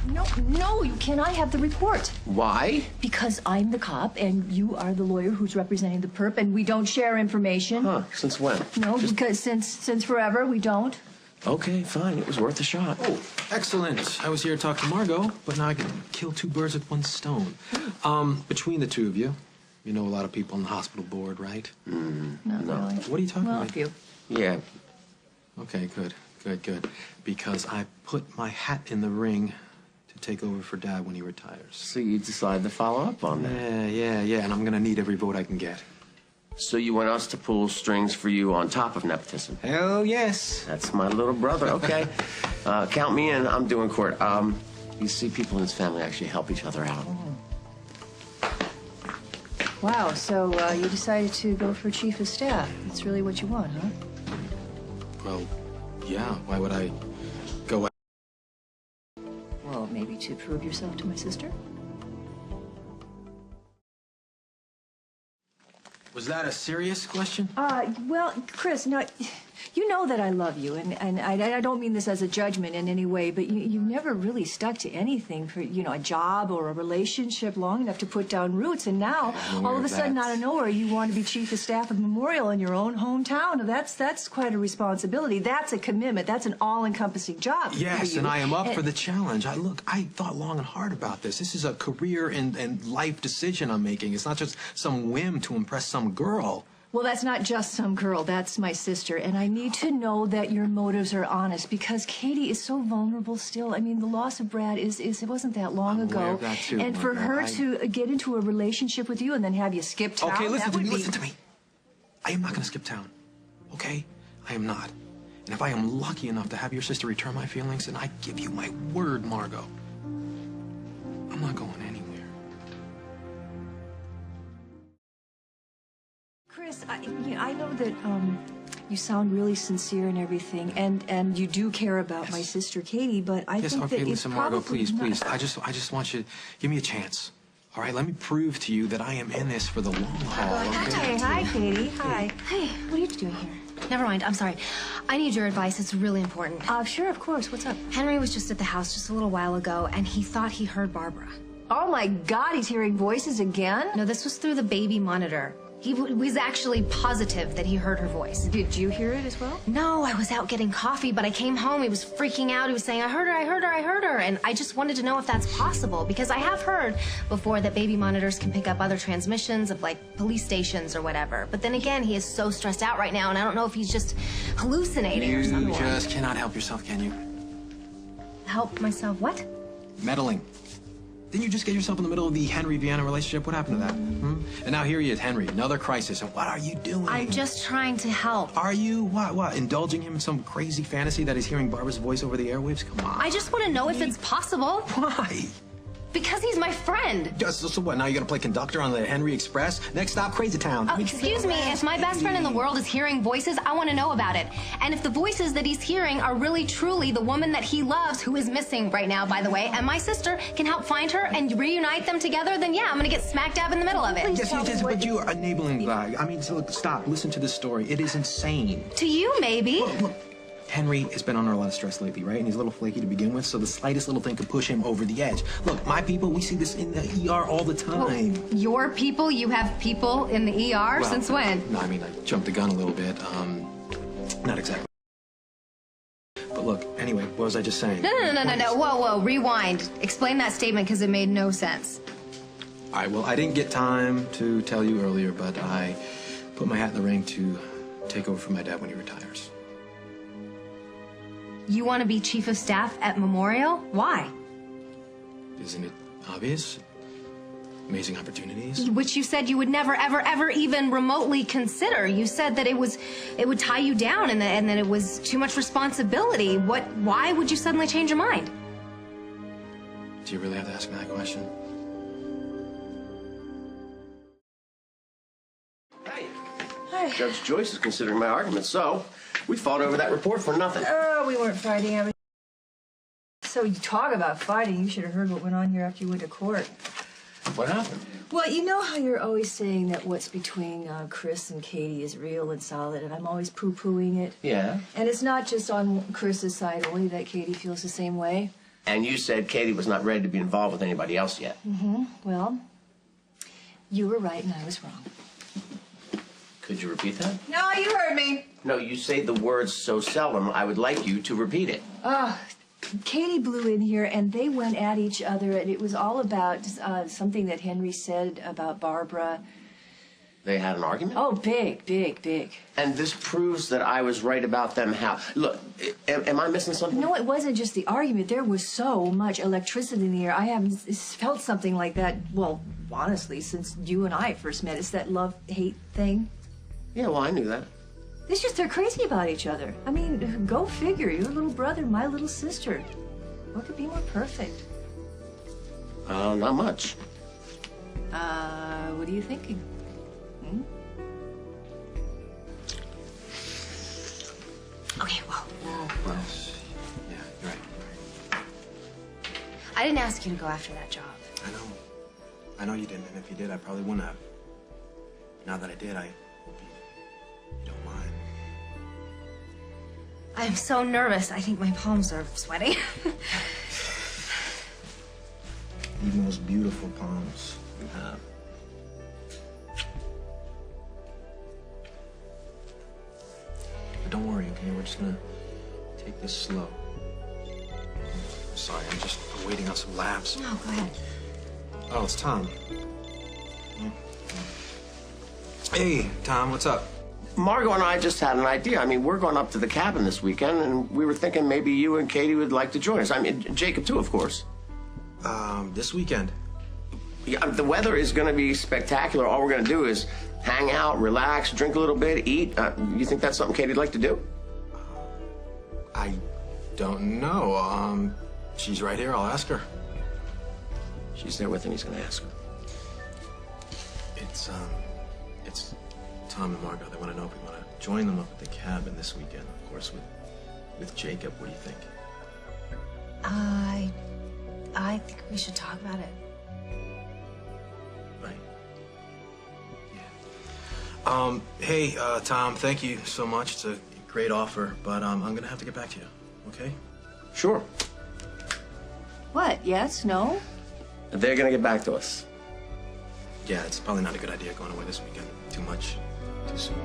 No, you cannot have the report. Why? Because I'm the cop and you are the lawyer who's representing the perp, and we don't share information. Huh, since when? No, because since forever we don't. Okay, fine, it was worth a shot. Oh, excellent. I was here to talk to Margo, but now I can kill two birds with one stone. Between the two of you, you know a lot of people on the hospital board, right? Not really. What are you talking Well, about? a few. Yeah. Okay, good. Because I put my hat in the ring to take over for Dad when he retires. So you decided to follow up on that? Yeah, and I'm gonna need every vote I can get. So you want us to pull strings for you on top of nepotism? Hell yes. That's my little brother, okay. Count me in, I'm doing court. You see, people in this family actually help each other out. Wow, so you decided to go for chief of staff. That's really what you want, huh? Well, yeah, why would I go out? Well, maybe to prove yourself to my sister? Was that a serious question? Well, Chris, now, you know that I love you, and I don't mean this as a judgment in any way, but you never really stuck to anything for, you know, a job or a relationship long enough to put down roots, and now, all of a sudden, out of nowhere, you want to be chief of staff of Memorial in your own hometown. Now, that's quite a responsibility. That's a commitment. That's an all-encompassing job. Yes, and I am up for the challenge. I thought long and hard about this. This is a career and life decision I'm making. It's not just some whim to impress some girl. Well, that's not just some girl. That's my sister. And I need to know that your motives are honest because Katie is so vulnerable still. I mean, the loss of Brad it wasn't that long ago. Aware of that too, and for Margo. her to get into a relationship with you and then have you skip town. Okay, listen to me. I am not going to skip town. Okay? I am not. And if I am lucky enough to have your sister return my feelings, then I give you my word, Margo. I'm not going anywhere. Chris, I know that you sound really sincere and everything, and you do care about my sister Katie, but I think that it's listen, Margo, probably please. I just want you to give me a chance. All right, let me prove to you that I am in this for the long haul. Okay? Hi, Katie. Hi. Hey, what are you doing here? Never mind, I'm sorry. I need your advice. It's really important. Sure, of course. What's up? Henry was just at the house just a little while ago, and he thought he heard Barbara. Oh, my God, he's hearing voices again? No, this was through the baby monitor. He was actually positive that he heard her voice. Did you hear it as well? No, I was out getting coffee, but I came home. He was freaking out. He was saying, I heard her. And I just wanted to know if that's possible, because I have heard before that baby monitors can pick up other transmissions of, like, police stations or whatever. But then again, he is so stressed out right now, and I don't know if he's just hallucinating or something. You just cannot help yourself, can you? Help myself? What? Meddling. Didn't you just get yourself in the middle of the Henry-Vienna relationship? What happened to that? And now here he is, Henry, another crisis. And what are you doing? I'm just trying to help. Are you? What? Indulging him in some crazy fantasy that he's hearing Barbara's voice over the airwaves? Come on. I just want to know if it's possible. Why? Because he's my friend. So what, now you're gonna play conductor on the Henry Express? Next stop, Crazy Town. Excuse me, if my best friend in the world is hearing voices, I want to know about it. And if the voices that he's hearing are really truly the woman that he loves, who is missing right now, by the way, and my sister can help find her and reunite them together, then yeah, I'm gonna get smack dab in the middle of it. Yes, but you are enabling the guy. I mean, so look, stop, listen to this story. It is insane. To you, maybe. Look. Henry has been under a lot of stress lately, right? And he's a little flaky to begin with, so the slightest little thing could push him over the edge. Look, my people, we see this in the ER all the time. Well, your people? You have people in the ER? Since when? No, I mean, I jumped the gun a little bit. Not exactly. But look, anyway, what was I just saying? No. Whoa, rewind. Explain that statement, because it made no sense. All right, well, I didn't get time to tell you earlier, but I put my hat in the ring to take over for my dad when he retires. You want to be chief of staff at Memorial? Why? Isn't it obvious? Amazing opportunities. Which you said you would never, ever even remotely consider. You said that it would tie you down and that it was too much responsibility. Why would you suddenly change your mind? Do you really have to ask me that question? Hey. Hi. Judge Joyce is considering my argument, so we fought over that report for nothing. Oh, we weren't fighting. I mean, so you talk about fighting. You should have heard what went on here after you went to court. What happened? Well, you know how you're always saying that what's between Chris and Katie is real and solid, and I'm always poo-pooing it? Yeah. And it's not just on Chris's side only that Katie feels the same way. And you said Katie was not ready to be involved with anybody else yet. Well, you were right and I was wrong. Could you repeat that? No, you heard me. No, you say the words so seldom, I would like you to repeat it. Katie blew in here and they went at each other, and it was all about something that Henry said about Barbara. They had an argument? Oh, big, big, big. And this proves that I was right about them how? Look, am I missing something? No, it wasn't just the argument. There was so much electricity in the air. I haven't felt something like that, well, honestly, since you and I first met. It's that love-hate thing. Yeah, well, I knew that. It's just they're crazy about each other. I mean, go figure. Your little brother, my little sister. What could be more perfect? Not much. What are you thinking? Okay, well, Well, yeah, you're right. I didn't ask you to go after that job. I know you didn't, and if you did, I probably wouldn't have. Now that I did, I hope you don't mind. I'm so nervous. I think my palms are sweating. The most beautiful palms you have. But don't worry, okay? We're just gonna take this slow. I'm sorry, I'm just waiting on some laughs. No, go ahead. Oh, it's Tom. Hey, Tom, what's up? Margo and I just had an idea. I mean, we're going up to the cabin this weekend, and we were thinking maybe you and Katie would like to join us. I mean, Jacob too, of course. This weekend. Yeah, the weather is going to be spectacular. All we're going to do is hang out, relax, drink a little bit, eat. You think that's something Katie'd like to do? I don't know. She's right here. I'll ask her. She's there with him. He's going to ask her. It's Tom and Margo. They want to know if we want to join them up at the cabin this weekend, of course, with Jacob. What do you think? I think we should talk about it. Right. Yeah. Hey, Tom, thank you so much. It's a great offer, but I'm gonna have to get back to you, okay? Sure. What? Yes? No? They're going to get back to us. Yeah, it's probably not a good idea going away this weekend. Too much, too soon.